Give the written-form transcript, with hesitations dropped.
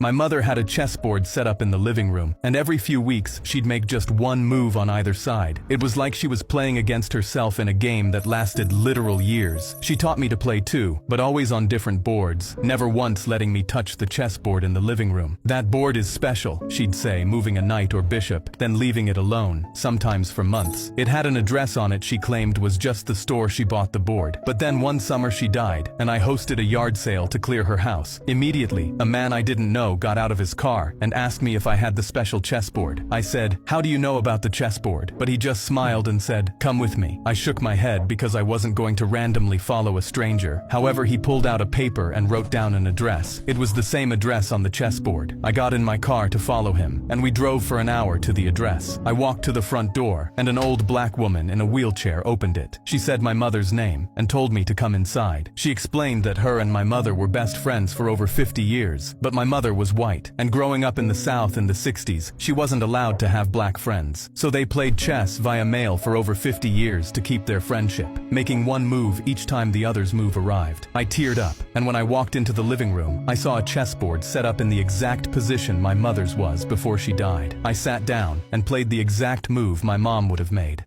My mother had a chessboard set up in the living room, and every few weeks she'd make just one move on either side. It was like she was playing against herself in a game that lasted literal years. She taught me to play too, but always on different boards, never once letting me touch the chessboard in the living room. "That board is special," she'd say, moving a knight or bishop, then leaving it alone, sometimes for months. It had an address on it she claimed was just the store she bought the board. But then one summer she died, and I hosted a yard sale to clear her house. Immediately, a man I didn't know got out of his car and asked me if I had the special chessboard. I said, "How do you know about the chessboard?" But he just smiled and said, "Come with me." I shook my head because I wasn't going to randomly follow a stranger. However, he pulled out a paper and wrote down an address. It was the same address on the chessboard. I got in my car to follow him, and we drove for an hour to the address. I walked to the front door, and an old black woman in a wheelchair opened it. She said my mother's name and told me to come inside. She explained that her and my mother were best friends for over 50 years, but my mother was white, and growing up in the South in the 60s, she wasn't allowed to have black friends. So they played chess via mail for over 50 years to keep their friendship, making one move each time the other's move arrived. I teared up, and when I walked into the living room, I saw a chessboard set up in the exact position my mother's was before she died. I sat down and played the exact move my mom would have made.